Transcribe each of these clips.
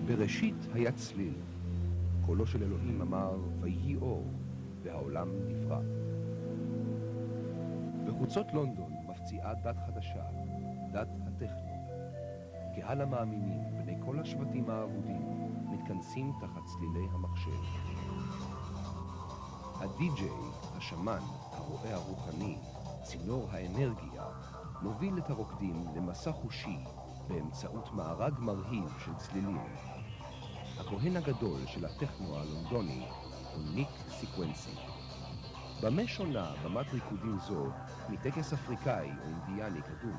בראשית היה צליל. קולו של אלוהים אמר, ויהי אור, והעולם נברא. בחוצות לונדון מפציעה דת חדשה, דת הטכנו. קהל המאמינים, בני כל השבטים האבודים, מתכנסים תחת צלילי המחשב. הדי-ג'יי, השמן, הרועה הרוחני, צינור האנרגיה, מוביל את הרוקדים למסע חושי באמצעות מארג מרהיב של צלילים. הכהן הגדול של הטכנו הלונדוני הוא ניק סיקוונסי. במה שונה במת ריקודים זו מטקס אפריקאי או אינדיאני קדום?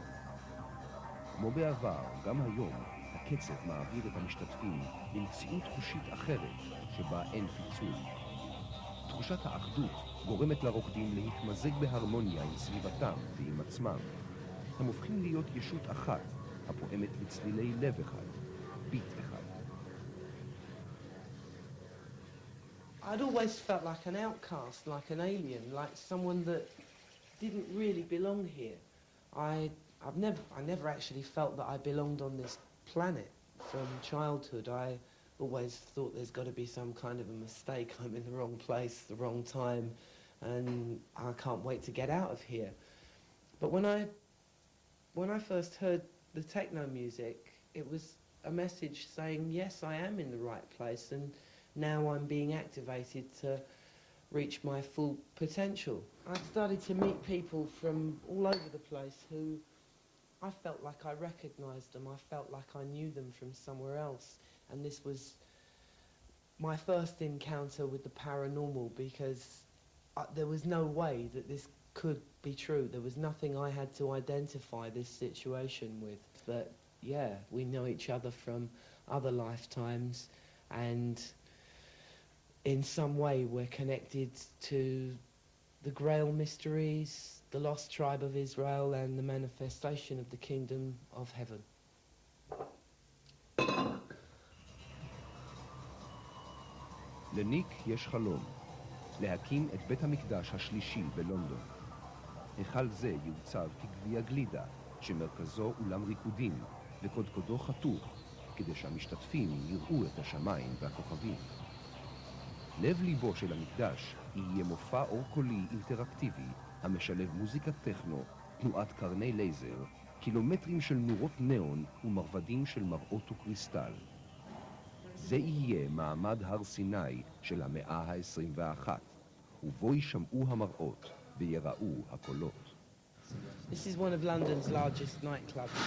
כמו בעבר, גם היום, הקצב מעביר את המשתתפים למציאות חושית אחרת שבה אין פיצול. תחושת האחדות גורמת לרוקדים להתמזג בהרמוניה עם סביבתם ועם עצמם. הם הופכים להיות ישות אחת, הפועמת לצלילי לב אחד, ביט אחד. I'd always felt like an outcast, like an alien, like someone that didn't really belong here. I never actually felt that I belonged on this planet from childhood. I always thought there's got to be some kind of a mistake. I'm in the wrong place, the wrong time, and I can't wait to get out of here. But when I first heard the techno music, it was a message saying, yes, I am in the right place, and now I'm being activated to reach my full potential. I started to meet people from all over the place who I felt like I recognized them. I felt like I knew them from somewhere else. And this was my first encounter with the paranormal, because there was no way that this could be true. There was nothing I had to identify this situation with. But yeah, we know each other from other lifetimes, and in some way we're connected to the Grail mysteries, the lost tribe of Israel, and the manifestation of the kingdom of heaven. לניק יש חלום, להקים את בית המקדש השלישי בלונדון. היכל זה יוצב כגביע גלידה, שמרכזו אולם ריקודים, וקודקודו חתוך, כדי שהמשתתפים יראו את השמיים והכוכבים. לב ליבו של המקדש יהיה מופע אור קולי אינטראקטיבי, המשלב מוזיקת טכנו, תנועת קרני לייזר, קילומטרים של נורות ניאון ומרבדים של מראות וקריסטל. זה יהיה מעמד הר סיני של המאה ה-21, ובו יישמעו המראות ויראו הקולות. This is one of London's largest nightclubs.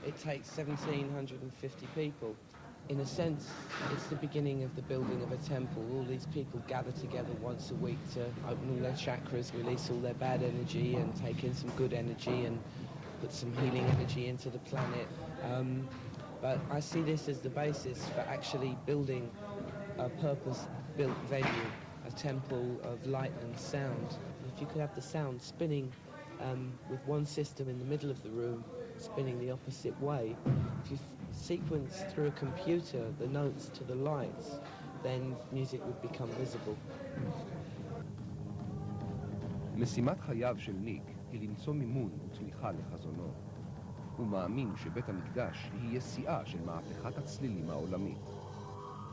It takes 1,750 people. In a sense, it's the beginning of the building of a temple. All these people gather together once a week to open all their chakras, release all their bad energy, and take in some good energy and put some healing energy into the planet. But I see this as the basis for actually building a purpose-built venue, a temple of light and sound. If you could have the sound spinning with one system in the middle of the room, spinning the opposite way, if you sequence through a computer the notes to the lights, then music would become visible. משימת חייו של ניק היא למצוא מימון ותמיכה לחזונו. הוא מאמין שבית המקדש יהיה שיאה של מהפכת הצלילים העולמית.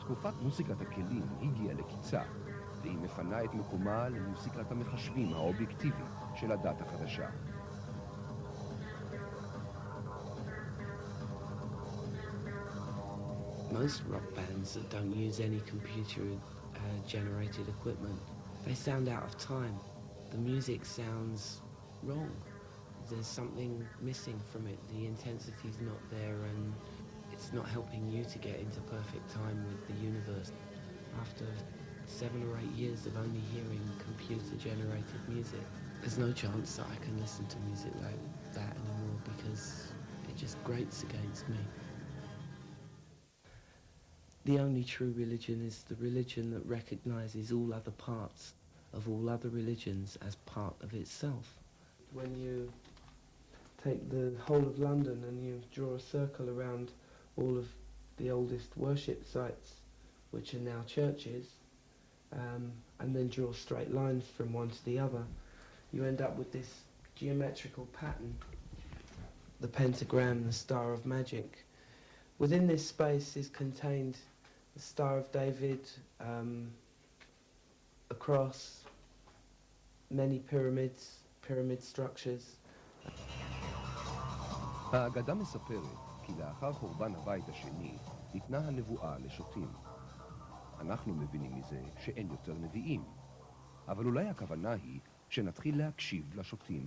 תקופת מוזיקת הכלים הגיעה לקיצה, והיא מפנה את מקומה למוזיקת המחשבים האובייקטיבית של הדת החדשה. Most rock bands that don't use any computer-generated equipment, they sound out of time. The music sounds wrong. There's something missing from it. The intensity's not there, and it's not helping you to get into perfect time with the universe. After 7 or 8 years of only hearing computer-generated music, there's no chance that I can listen to music like that anymore, because it just grates against me. The only true religion is the religion that recognizes all other parts of all other religions as part of itself. When you take the whole of London and you draw a circle around all of the oldest worship sites, which are now churches, and then draw straight lines from one to the other, you end up with this geometrical pattern, the pentagram, the star of magic, Within this space is contained the Star of David, a cross, many pyramid structures. האגדה מספרת כי לאחר חורבן הבית השני ניתנה הנבואה לשוטים. אנחנו מבינים מזה שאין יותר נביאים, אבל אולי הכוונה היא שנתחיל להקשיב לשוטים.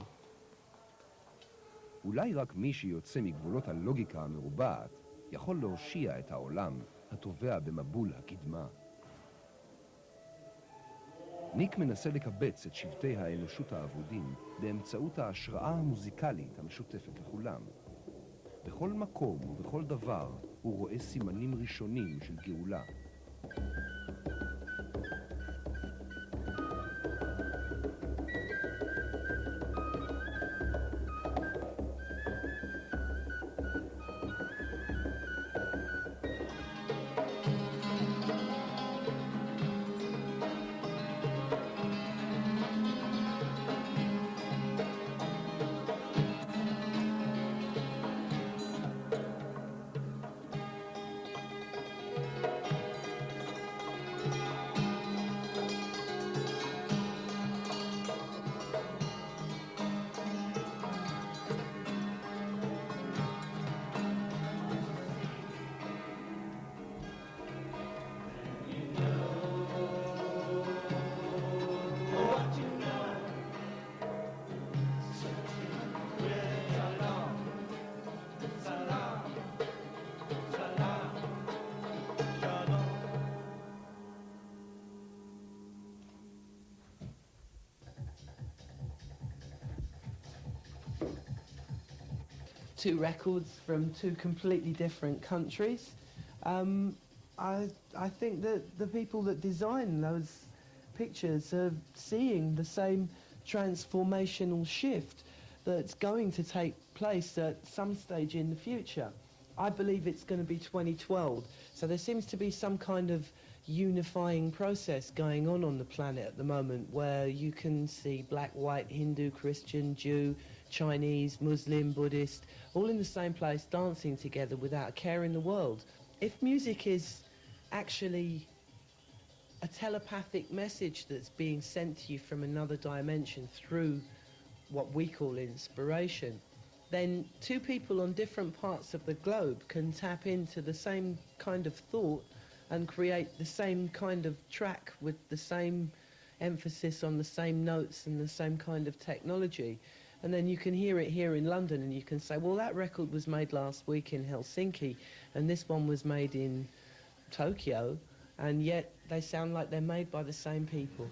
אולי רק מי שיוצא מגבולות הלוגיקה המרובעת יכול להושיע את העולם הטובע במבול הקדמה. ניק מנסה לקבץ את שבטי האנושות האבודים באמצעות ההשראה המוזיקלית המשותפת לכולם. בכל מקום ובכל דבר הוא רואה סימנים ראשונים של גאולה. Two records from two completely different countries. I think that the people that design those pictures are seeing the same transformational shift that's going to take place at some stage in the future. I believe it's going to be 2012, so there seems to be some kind of unifying process going on the planet at the moment where you can see black, white, Hindu, Christian, Jew, Chinese, Muslim, Buddhist, all in the same place dancing together without a care in the world. If music is actually a telepathic message that's being sent to you from another dimension through what we call inspiration, then two people on different parts of the globe can tap into the same kind of thought and create the same kind of track with the same emphasis on the same notes and the same kind of technology. And then you can hear it here in London and you can say, well, that record was made last week in Helsinki and this one was made in Tokyo, and yet they sound like they're made by the same people.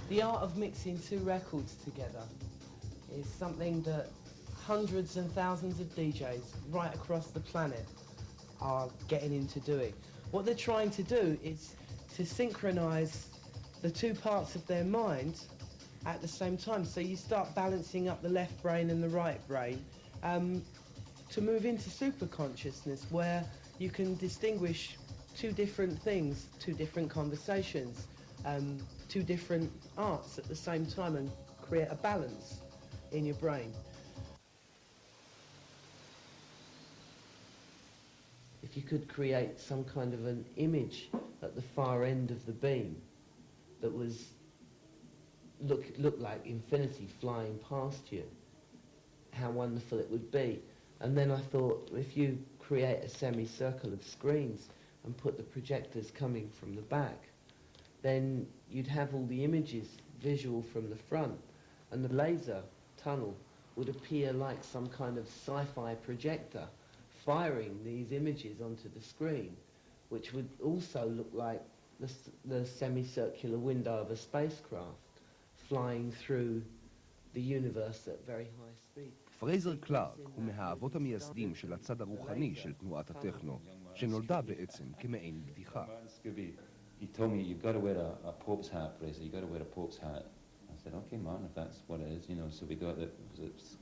The art of mixing two records together is something that hundreds and thousands of DJs right across the planet are getting into doing. What they're trying to do is to synchronize the two parts of their mind at the same time. So you start balancing up the left brain and the right brain to move into super consciousness, where you can distinguish two different things, two different conversations, two different arts at the same time, and create a balance in your brain. If you could create some kind of an image at the far end of the beam that was looked like infinity flying past you, how wonderful it would be. And then I thought, if you create a semicircle of screens and put the projectors coming from the back, then you'd have all the images visual from the front, and the laser tunnel would appear like some kind of sci-fi projector firing these images onto the screen, which would also look like the semicircular window of a spacecraft flying through the universe at very high speed. פרייזר קלארק הוא מהאבות המייסדים של הצד הרוחני של תנועת הטכנו, שנולדה בעצם כמעין בדיחה. He told me, you've got to wear a Pope's hat, Fraser. You've got to wear a Pope's hat. I said, okay, Martin, if that's what it is, you know. So we got the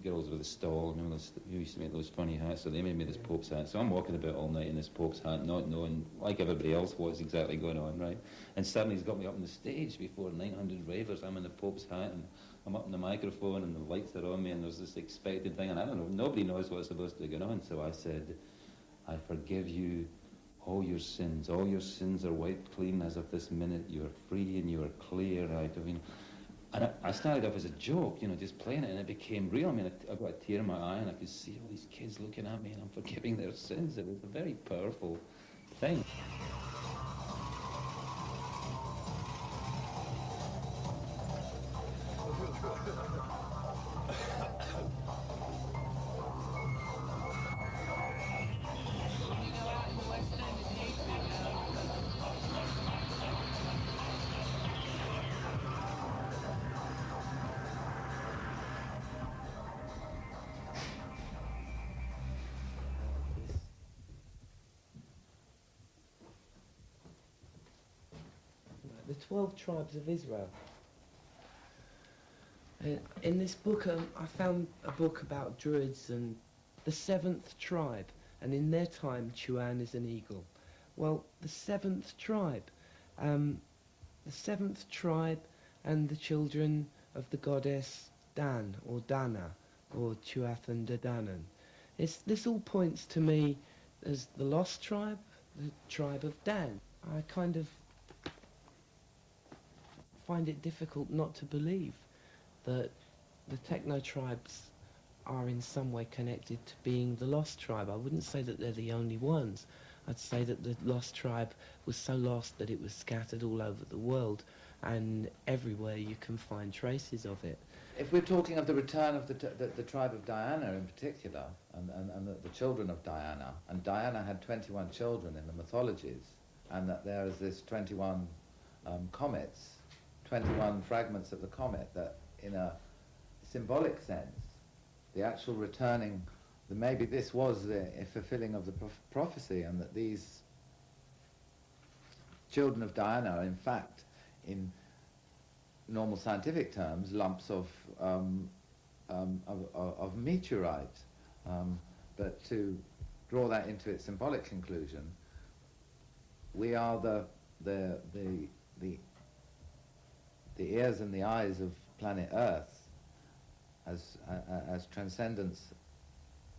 girls with the stall, you know, those, who used to make those funny hats, so they made me this Pope's hat. So I'm walking about all night in this Pope's hat, not knowing, like everybody else, what's exactly going on, right? And suddenly he's got me up on the stage before 900 ravers. I'm in the Pope's hat, and I'm up in the microphone, and the lights are on me, and there's this expected thing, and I don't know, nobody knows what's supposed to be going on. So I said, I forgive you all your sins. All your sins are wiped clean as of this minute. You are free and you are clear. And I started off as a joke, you know, just playing it, and it became real. I mean, I got a tear in my eye, and I could see all these kids looking at me, and I'm forgiving their sins. It was a very powerful thing. The 12 Tribes of Israel. In this book, I found a book about Druids and the 7th tribe, and in their time, Chuan is an eagle. Well, the 7th tribe and the children of the goddess Dan, or Dana, or Chuathan Dadanan. This all points to me as the lost tribe, the tribe of Dan. I kind of find it difficult not to believe that the Tecno tribes are in some way connected to being the lost tribe. I wouldn't say that they're the only ones. I'd say that the lost tribe was so lost that it was scattered all over the world, and everywhere you can find traces of it. If we're talking of the return of the tribe of Diana in particular, and the children of Diana, and Diana had 21 children in the mythologies, and that there is this 21 comets, 21 fragments of the comet, that in a symbolic sense, the actual returning, maybe this was the fulfilling of the prophecy, and that these children of Diana are in fact, in normal scientific terms, lumps of meteorite. But to draw that into its symbolic conclusion, we are the ears and the eyes of planet Earth. As transcendence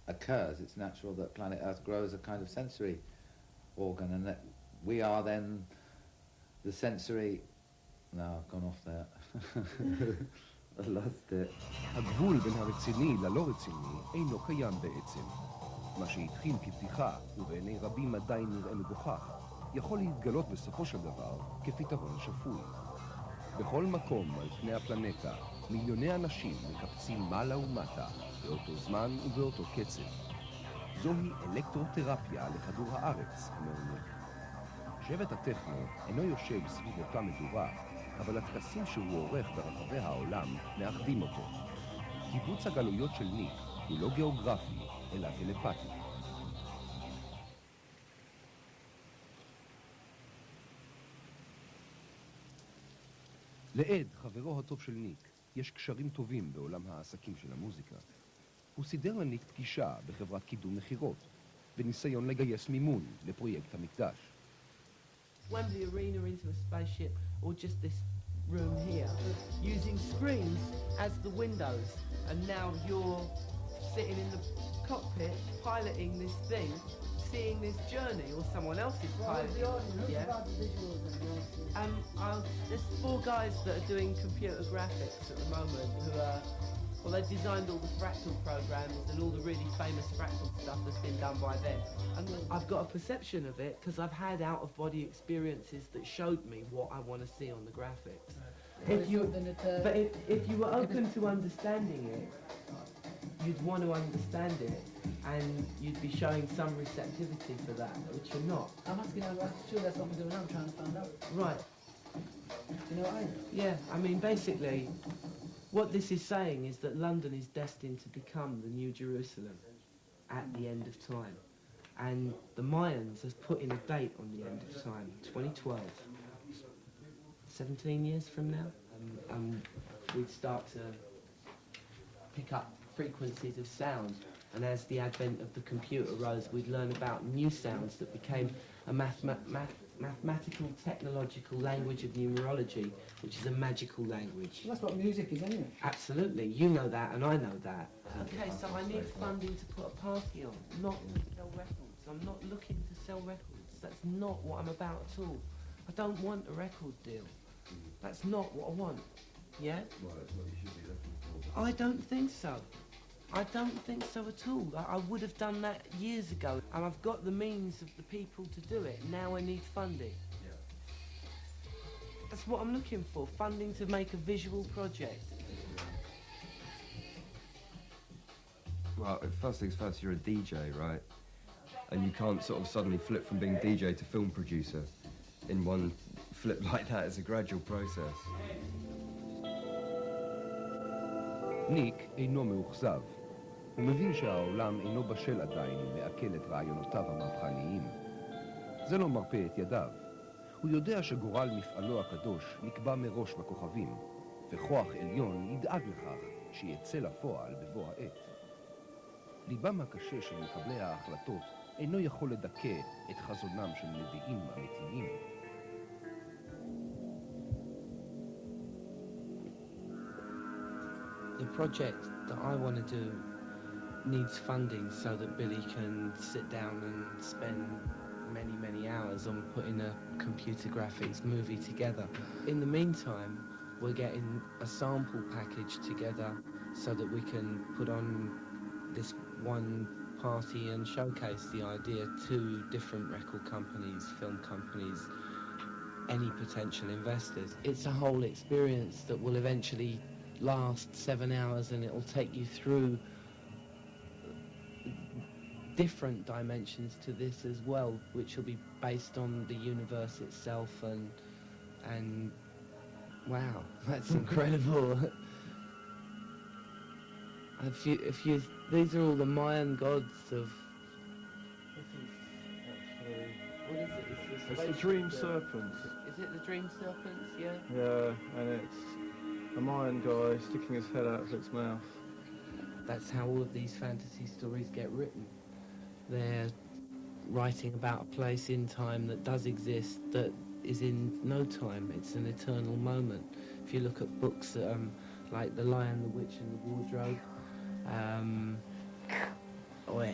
occurs, it's natural that planet Earth grows a kind of sensory organ, and that we are then the sensory... No, I've gone off there. I lost it. הגבול בין הרציני ללא רציני אינו קיים בעצם. מה שהתחיל כבדיחה, ובעיני רבים עדיין נראה מגוחך, יכול להתגלות בסופו של דבר כפתרון שפוי. בכל מקום על פני הפלנטה, מיליוני אנשים מקפצים מעלה ומטה, באותו זמן ובאותו קצב. זוהי אלקטרותרפיה לכדור הארץ, אומר ניק. שבט הטכנו אינו יושב סביב אותה מדורה, אבל הטקסים שהוא עורך ברחבי העולם מאחדים אותו. קיבוץ הגלויות של ניק הוא לא גיאוגרפי, אלא טלפתי. לעד, חברו הטוב של ניק, יש קשרים טובים בעולם העסקים של המוזיקה. הוא סידר לניק פגישה בחברת קידום מחירות, בניסיון לגייס מימון לפרויקט המקדש. Wembley Arena into a spaceship, or just this room here, using screens as the windows, and now you're sitting in the cockpit piloting this thing, seeing this journey, or someone else is piloting. Yeah. There's 4 guys that are doing computer graphics at the moment who are, well, they've designed all the fractal programs and all the really famous fractal stuff that's been done by them. And I've got a perception of it because I've had out-of-body experiences that showed me what I want to see on the graphics. If you were open to understanding it, you'd want to understand it, and you'd be showing some receptivity for that, which you're not. I'm asking, I'm sure that's what we're doing now, I'm trying to find out. Right. You know what I mean? Yeah, I mean, basically, what this is saying is that London is destined to become the New Jerusalem at the end of time. And the Mayans have put in a date on the end of time, 2012. 17 years from now. we'd start to pick up frequencies of sound. And as the advent of the computer rose, we'd learn about new sounds that became a mathematical, technological language of numerology, which is a magical language. Well, that's what music is anyway. Absolutely. You know that and I know that. Okay, so I need funding to put a party on, not to sell records. I'm not looking to sell records. That's not what I'm about at all. I don't want a record deal. That's not what I want. Yeah? Well, that's what you should be looking for. I don't think so. I don't think so at all. I would have done that years ago, and I've got the means of the people to do it. Now I need funding. Yeah. That's what I'm looking for, funding to make a visual project. Well, first things first, you're a DJ, right? And you can't sort of suddenly flip from being DJ to film producer in one flip like that. It's a gradual process. ניק אינו מאוכזב. הוא מבין שהעולם אינו בשל עדיין לעכל את רעיונותיו המהפכניים. זה לא מרפא את ידיו. הוא יודע שגורל מפעלו הקדוש נקבע מראש בכוכבים, וכוח עליון ידאג לכך שיצא לפועל בבוא העת. ליבם הקשה של מקבלי ההחלטות אינו יכול לדכא את חזונם של נביאים אמיתיים. The project that I want to do needs funding so that Billy can sit down and spend many, many hours on putting a computer graphics movie together. In the meantime, we're getting a sample package together so that we can put on this one party and showcase the idea to different record companies, film companies, any potential investors. It's a whole experience that will eventually last 7 hours, and it'll take you through different dimensions to this as well, which will be based on the universe itself, and wow, that's incredible. These are all the Mayan gods of. What is it? It's the dream serpents. Is it the dream serpents? Yeah. Yeah, and it's a Mayan guy sticking his head out of its mouth. That's how all of these fantasy stories get written. They're writing about a place in time that does exist, that is in no time. It's an eternal moment. If you look at books like The Lion, the Witch and the Wardrobe, or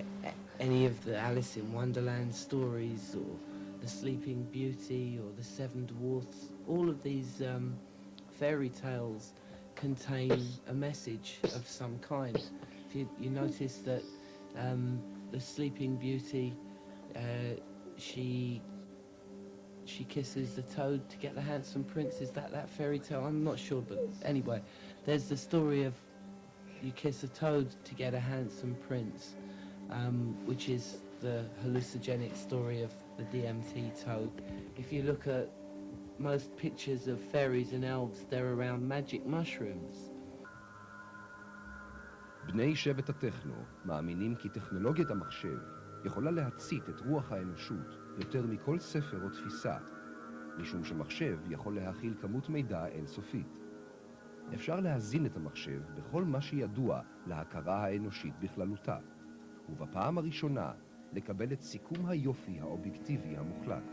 any of the Alice in Wonderland stories, or The Sleeping Beauty, or The Seven Dwarfs, all of these fairy tales contain a message of some kind. If you notice that the Sleeping Beauty, she kisses the toad to get the handsome prince. Is that fairy tale? I'm not sure, but anyway, there's the story of you kiss a toad to get a handsome prince, which is the hallucinogenic story of the DMT toad. If you look at most pictures of fairies and elves, they're around magic mushrooms. בני שבט הטכנו מאמינים כי טכנולוגיית המחשב יכולה להצית את רוח האנושות יותר מכל ספר או תפיסה, משום שמחשב יכול להכיל כמות מידע אינסופית. אפשר להזין את המחשב בכל מה שידוע להכרה האנושית בכללותה, ובפעם הראשונה לקבל את סיכום היופי האובייקטיבי המוחלט.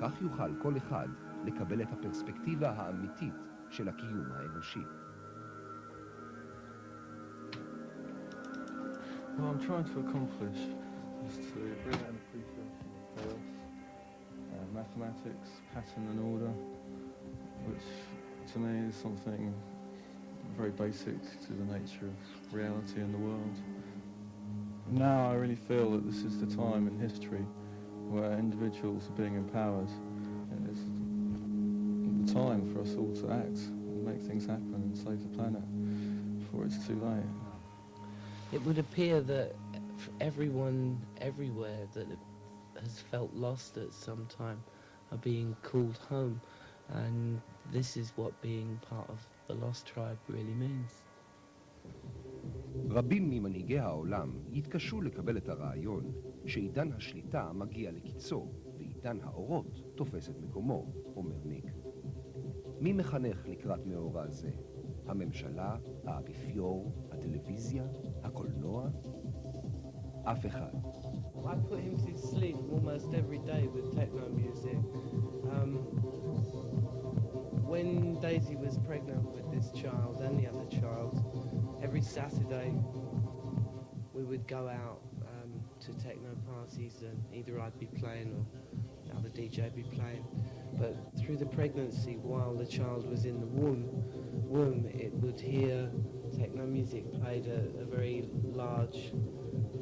כך יוכל כל אחד לקבל את הפרספקטיבה האמיתית של הקיום האנושי. What I'm trying to accomplish is to bring out an appreciation of chaos, mathematics, pattern and order, which to me is something very basic to the nature of reality in the world. Now I really feel that this is the time in history where individuals are being empowered, and it's the time for us all to act and make things happen and save the planet before it's too late. It would appear that everyone everywhere that has felt lost at some time are being called home, and this is what being part of the lost tribe really means. רבים ממנהיגי העולם יתקשו לקבל את הרעיון שעידן השליטה מגיע לקיצו ועידן האורות תופס את מקומו, אומר ניק. מי מחנך לקראת מאורע זה? הממשלה, האפיפיור, הטלוויזיה, הקולנוע? אף אחד. I put him to sleep almost every day with techno music. When Daisy was pregnant with this child and the other child, every Saturday we would go out to techno parties, and either I'd be playing or the other DJ would be playing. But through the pregnancy, while the child was in the womb, it would hear techno music played at a very large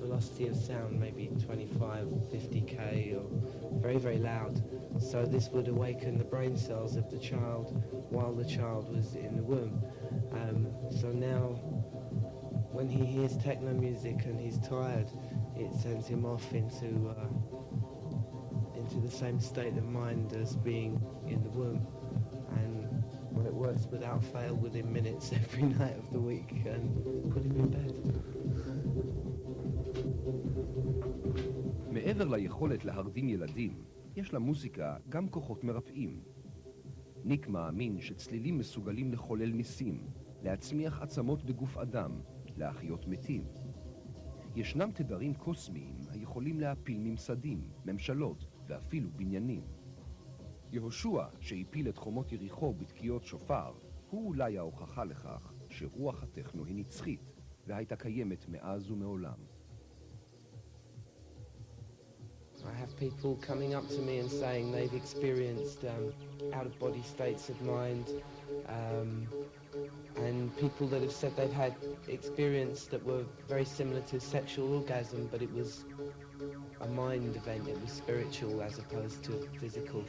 velocity of sound, maybe 25, 50k, or very, very loud. So this would awaken the brain cells of the child while the child was in the womb. So now, when he hears techno music and he's tired, it sends him off into the same state of mind as being in the womb. And well, it works without fail within minutes every night of the week, and put him in bed. מעבר ליכולת להרדים ילדים, יש למוזיקה גם כוחות מרפאים. ניק מאמין שצלילים מסוגלים לחולל ניסים, להצמיח עצמות בגוף אדם, להחיות מתים. ישנם תדרים קוסמיים היכולים להפיל ממסדים, ממשלות ואפילו בניינים. יהושע, שהפיל את חומות יריחו בתקיעות שופר, הוא אולי ההוכחה לכך שרוח הטכנו היא נצחית והייתה קיימת מאז ומעולם. I have people coming up to me and saying they've experienced out-of-body states of mind, and people that have said they've had experience that were very similar to sexual orgasm, but it was a mind event, it was spiritual as opposed to physical.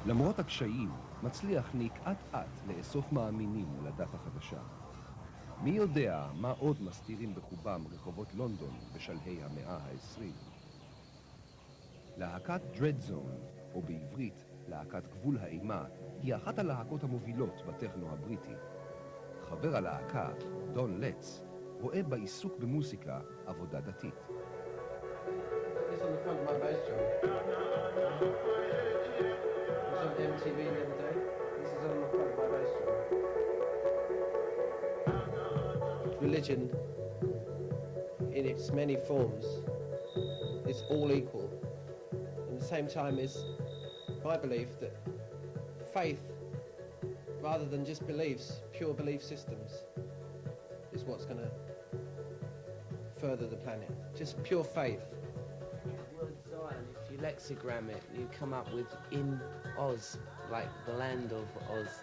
למרות הקשיים, מצליח ניק אט-אט לאסוף מאמינים לדת החדשה. מי יודע מה עוד מסתירים בחובם רחובות לונדון בשלהי המאה ה-20. להקת דרדזון, או בעברית להקת גבול האימה, היא אחת הלהקות המובילות בטכנו הבריטי. חבר הלהקה, דון לץ, רואה בעיסוק במוזיקה עבודה דתית. This on the front of my bass drum. It was on MTV the other day. This is on the front of my bass drum. Religion, in its many forms, is all equal. At the same time, is my belief that faith, rather than just beliefs, pure belief systems, is what's going to further the planet. Just pure faith. The word Zion, if you lexigram it, you come up with in Oz, like the land of Oz.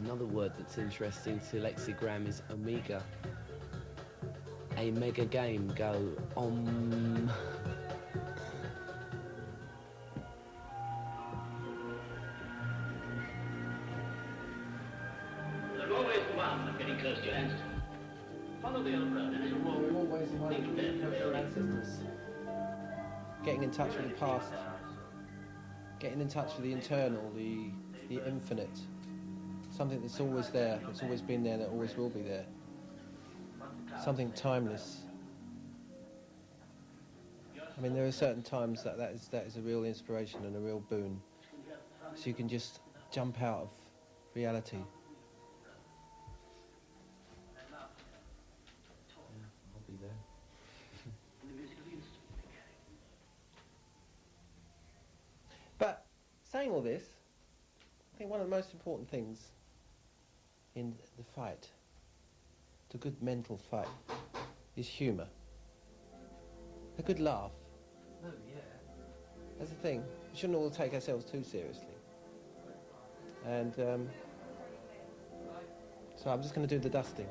Another word that's interesting to lexigram is Omega. A mega game, go om. There's always one getting close to your ancestors. Follow the old road and it'll walk. We're always getting close to our ancestors. Getting in touch with the past. Getting in touch with the internal, the infinite. Something that's always there, that's always been there, that always will be there. Something timeless. I mean, there are certain times that is a real inspiration and a real boon. So you can just jump out of reality. I'll be there. But saying all this, I think one of the most important things in the fight, the good mental fight, is humour. A good laugh. Oh, yeah. That's the thing. We shouldn't all take ourselves too seriously. And so I'm just going to do the dusting.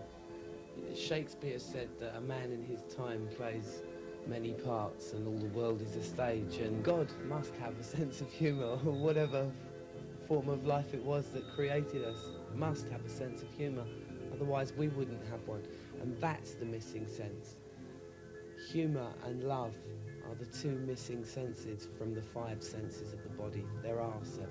Shakespeare said that a man in his time plays many parts and all the world is a stage, and God must have a sense of humour, or whatever form of life it was that created us must have a sense of humour, otherwise we wouldn't have one. And that's the missing sense. Humour and love are the two missing senses from the 5 senses of the body. There are 7.